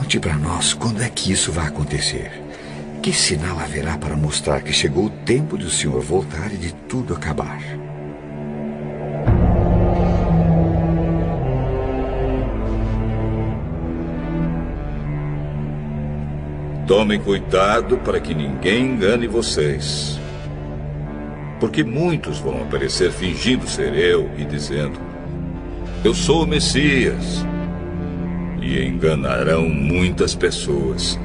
Conte para nós quando é que isso vai acontecer. Que sinal haverá para mostrar que chegou o tempo de o Senhor voltar e de tudo acabar? Tomem cuidado para que ninguém engane vocês. Porque muitos vão aparecer fingindo ser eu e dizendo: eu sou o Messias. E enganarão muitas pessoas.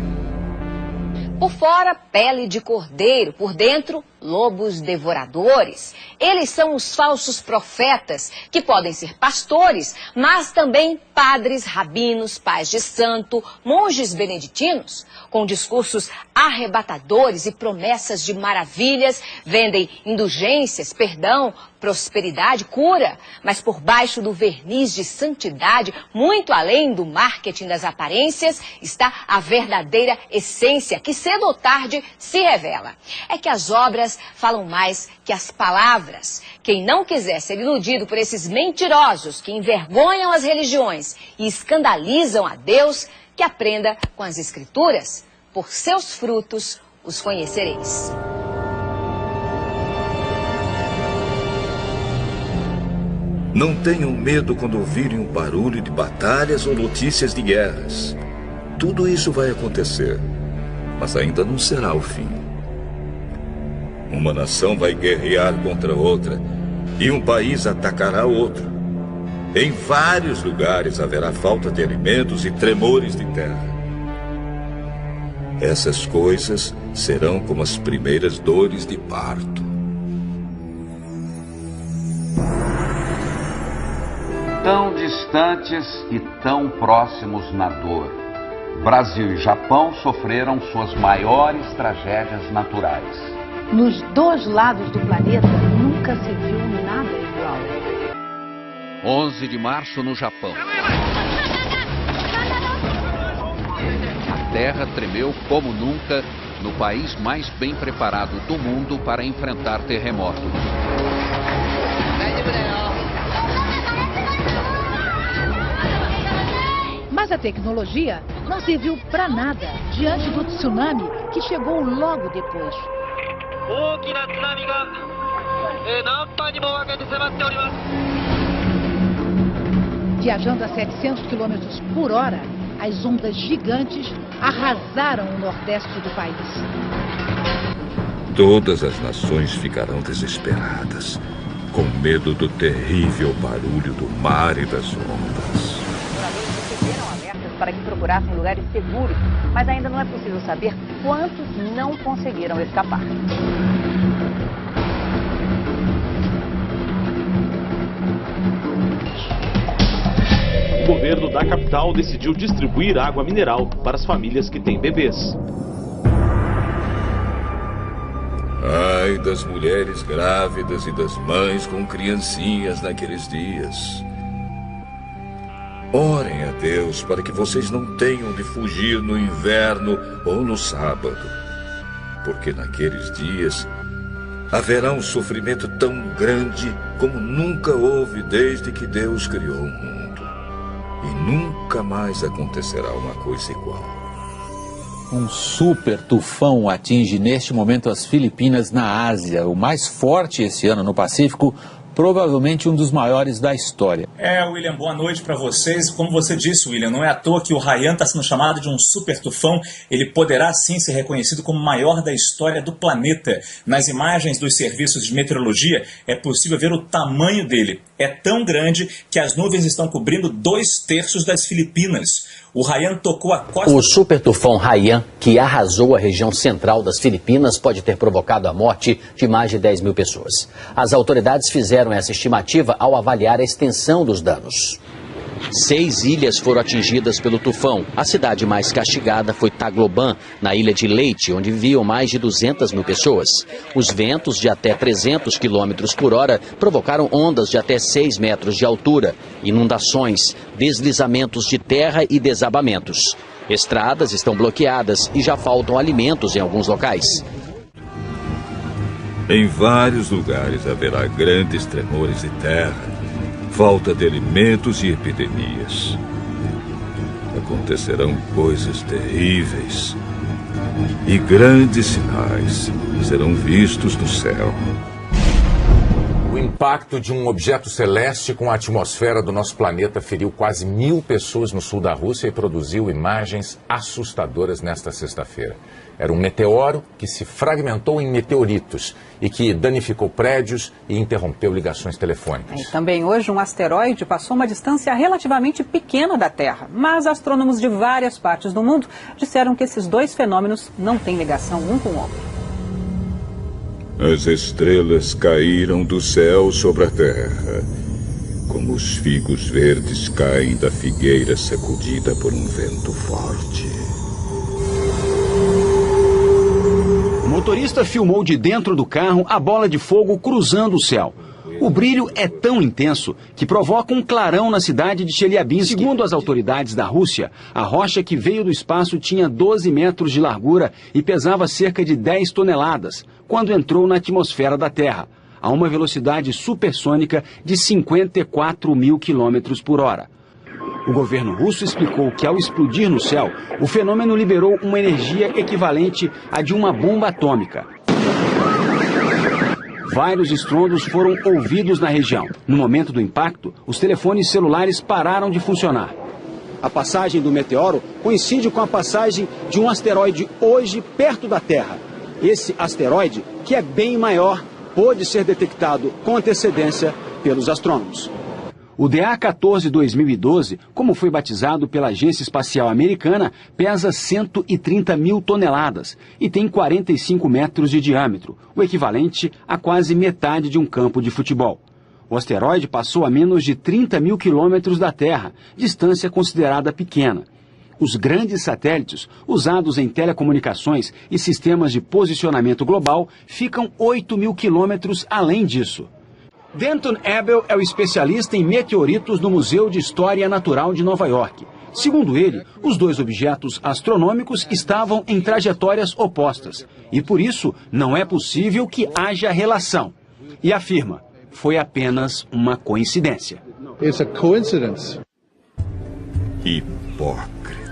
Por fora, pele de cordeiro, por dentro, lobos devoradores. Eles são os falsos profetas, que podem ser pastores, mas também padres, rabinos, pais de santo, monges beneditinos, com discursos arrebatadores e promessas de maravilhas, vendem indulgências, perdão, prosperidade, cura, mas por baixo do verniz de santidade, muito além do marketing das aparências, está a verdadeira essência, que cedo ou tarde se revela. É que as obras falam mais que as palavras. Quem não quiser ser iludido por esses mentirosos que envergonham as religiões e escandalizam a Deus, que aprenda com as Escrituras. Por seus frutos os conhecereis. Não tenham medo quando ouvirem o barulho de batalhas ou notícias de guerras. Tudo isso vai acontecer, mas ainda não será o fim. Uma nação vai guerrear contra outra e um país atacará outro. Em vários lugares haverá falta de alimentos e tremores de terra. Essas coisas serão como as primeiras dores de parto. Tão distantes e tão próximos na dor, Brasil e Japão sofreram suas maiores tragédias naturais. Nos dois lados do planeta nunca se viu nada igual. 11 de março no Japão. A terra tremeu como nunca no país mais bem preparado do mundo para enfrentar terremoto. Mas a tecnologia não serviu para nada diante do tsunami que chegou logo depois. Viajando a 700 km por hora, as ondas gigantes arrasaram o nordeste do país. Todas as nações ficarão desesperadas, com medo do terrível barulho do mar e das ondas. Para que procurassem lugares seguros, mas ainda não é possível saber quantos não conseguiram escapar. O governo da capital decidiu distribuir água mineral para as famílias que têm bebês. Ai das mulheres grávidas e das mães com criancinhas naqueles dias. Orem a Deus para que vocês não tenham de fugir no inverno ou no sábado, porque naqueles dias haverá um sofrimento tão grande como nunca houve desde que Deus criou o mundo. E nunca mais acontecerá uma coisa igual. Um super tufão atinge neste momento as Filipinas na Ásia, o mais forte esse ano no Pacífico, provavelmente um dos maiores da história. William, boa noite para vocês. Como você disse, William, não é à toa que o Haiyan está sendo chamado de um super tufão. Ele poderá sim ser reconhecido como o maior da história do planeta. Nas imagens dos serviços de meteorologia é possível ver o tamanho dele. É tão grande que as nuvens estão cobrindo 2/3 das Filipinas. O Haiyan tocou a costa... O super tufão Haiyan, que arrasou a região central das Filipinas, pode ter provocado a morte de mais de 10 mil pessoas. As autoridades fizeram essa estimativa ao avaliar a extensão dos danos. 6 ilhas foram atingidas pelo tufão. A cidade mais castigada foi Tagloban, na ilha de Leyte, onde viviam mais de 200 mil pessoas. Os ventos de até 300 km por hora provocaram ondas de até 6 metros de altura, inundações, deslizamentos de terra e desabamentos. Estradas estão bloqueadas e já faltam alimentos em alguns locais. Em vários lugares haverá grandes tremores de terra, falta de alimentos e epidemias. acontecerão coisas terríveis e grandes sinais serão vistos no céu. O impacto de um objeto celeste com a atmosfera do nosso planeta feriu quase 1000 pessoas no sul da Rússia e produziu imagens assustadoras nesta sexta-feira. Era um meteoro que se fragmentou em meteoritos e que danificou prédios e interrompeu ligações telefônicas. E também hoje um asteroide passou uma distância relativamente pequena da Terra, mas astrônomos de várias partes do mundo disseram que esses dois fenômenos não têm ligação um com o outro. As estrelas caíram do céu sobre a terra, como os figos verdes caem da figueira sacudida por um vento forte. O motorista filmou de dentro do carro a bola de fogo cruzando o céu. O brilho é tão intenso que provoca um clarão na cidade de Chelyabinsk. Segundo as autoridades da Rússia, a rocha que veio do espaço tinha 12 metros de largura e pesava cerca de 10 toneladas, quando entrou na atmosfera da Terra, a uma velocidade supersônica de 54 mil quilômetros por hora. O governo russo explicou que, ao explodir no céu, o fenômeno liberou uma energia equivalente à de uma bomba atômica. Vários estrondos foram ouvidos na região. No momento do impacto, os telefones celulares pararam de funcionar. A passagem do meteoro coincide com a passagem de um asteroide hoje perto da Terra. Esse asteroide, que é bem maior, pôde ser detectado com antecedência pelos astrônomos. O DA-14 2012, como foi batizado pela Agência Espacial Americana, pesa 130 mil toneladas e tem 45 metros de diâmetro, o equivalente a quase metade de um campo de futebol. O asteroide passou a menos de 30 mil quilômetros da Terra, distância considerada pequena. Os grandes satélites, usados em telecomunicações e sistemas de posicionamento global, ficam 8 mil quilômetros além disso. Denton Abel é o especialista em meteoritos no Museu de História Natural de Nova York. Segundo ele, os dois objetos astronômicos estavam em trajetórias opostas e, por isso, não é possível que haja relação. E afirma, foi apenas uma coincidência. It's a coincidence. Hipócritas.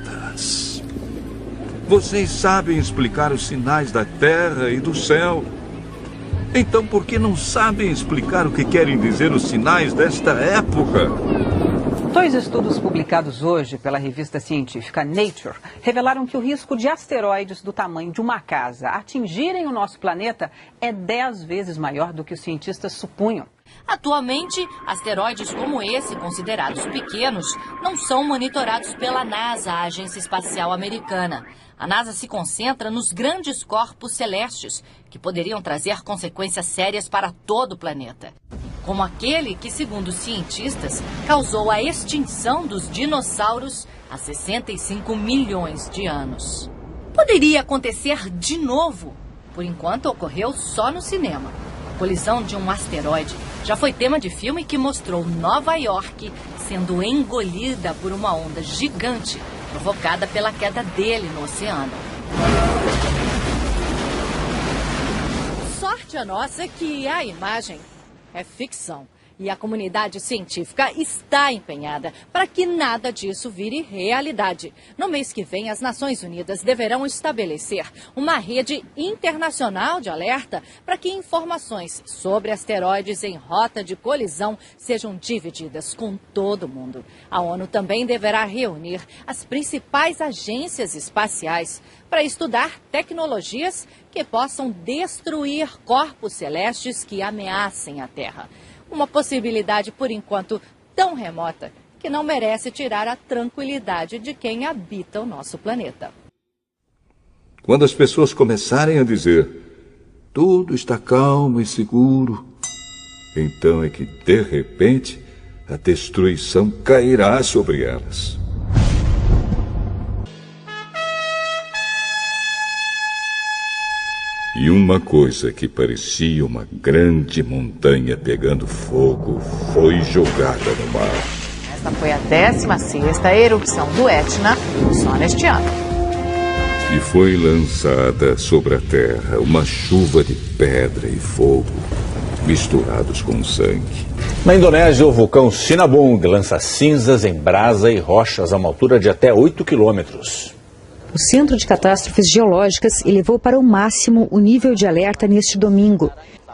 Vocês sabem explicar os sinais da Terra e do céu. Então, por que não sabem explicar o que querem dizer os sinais desta época? Dois estudos publicados hoje pela revista científica Nature revelaram que o risco de asteroides do tamanho de uma casa atingirem o nosso planeta é 10 vezes maior do que os cientistas supunham. Atualmente, asteroides como esse, considerados pequenos, não são monitorados pela NASA, a Agência Espacial Americana. A NASA se concentra nos grandes corpos celestes, que poderiam trazer consequências sérias para todo o planeta. Como aquele que, segundo os cientistas, causou a extinção dos dinossauros há 65 milhões de anos. Poderia acontecer de novo. Por enquanto, ocorreu só no cinema. A colisão de um asteroide já foi tema de filme que mostrou Nova York sendo engolida por uma onda gigante provocada pela queda dele no oceano. Sorte a nossa que a imagem é ficção. E a comunidade científica está empenhada para que nada disso vire realidade. No mês que vem, as Nações Unidas deverão estabelecer uma rede internacional de alerta para que informações sobre asteroides em rota de colisão sejam divididas com todo mundo. A ONU também deverá reunir as principais agências espaciais para estudar tecnologias que possam destruir corpos celestes que ameacem a Terra. Uma possibilidade, por enquanto, tão remota que não merece tirar a tranquilidade de quem habita o nosso planeta. Quando as pessoas começarem a dizer tudo está calmo e seguro, então é que, de repente, a destruição cairá sobre elas. E uma coisa que parecia uma grande montanha pegando fogo foi jogada no mar. Esta foi a 16ª erupção do Etna só neste ano. E foi lançada sobre a terra uma chuva de pedra e fogo misturados com sangue. Na Indonésia, o vulcão Sinabung lança cinzas em brasa e rochas a uma altura de até 8 quilômetros. O Centro de Catástrofes Geológicas elevou para o máximo o nível de alerta neste domingo.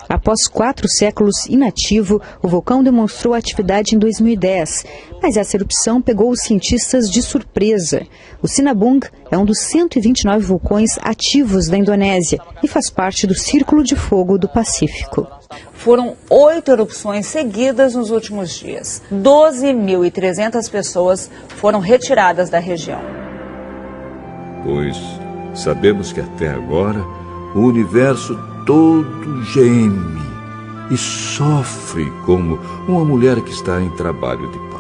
Após 4 séculos inativo, o vulcão demonstrou atividade em 2010, mas essa erupção pegou os cientistas de surpresa. O Sinabung é um dos 129 vulcões ativos da Indonésia e faz parte do Círculo de Fogo do Pacífico. Foram 8 erupções seguidas nos últimos dias. 12.300 pessoas foram retiradas da região. Pois sabemos que até agora o universo todo geme e sofre como uma mulher que está em trabalho de parto.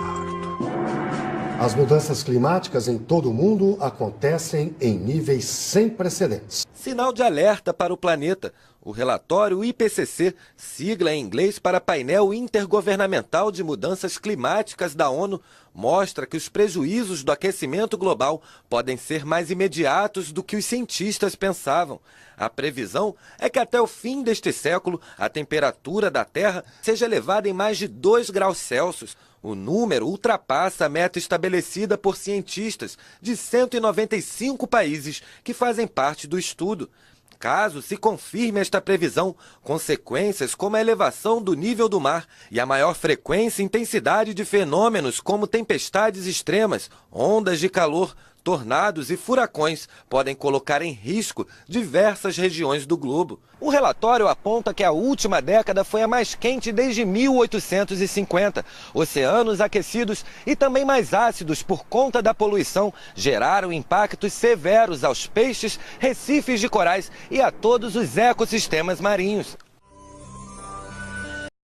As mudanças climáticas em todo o mundo acontecem em níveis sem precedentes. Sinal de alerta para o planeta. O relatório IPCC, sigla em inglês para Painel Intergovernamental de Mudanças Climáticas da ONU, mostra que os prejuízos do aquecimento global podem ser mais imediatos do que os cientistas pensavam. A previsão é que até o fim deste século a temperatura da Terra seja elevada em mais de 2 graus Celsius. O número ultrapassa a meta estabelecida por cientistas de 195 países que fazem parte do estudo. Caso se confirme esta previsão, consequências como a elevação do nível do mar e a maior frequência e intensidade de fenômenos como tempestades extremas, ondas de calor, tornados e furacões podem colocar em risco diversas regiões do globo. O relatório aponta que a última década foi a mais quente desde 1850. Oceanos aquecidos e também mais ácidos por conta da poluição geraram impactos severos aos peixes, recifes de corais e a todos os ecossistemas marinhos.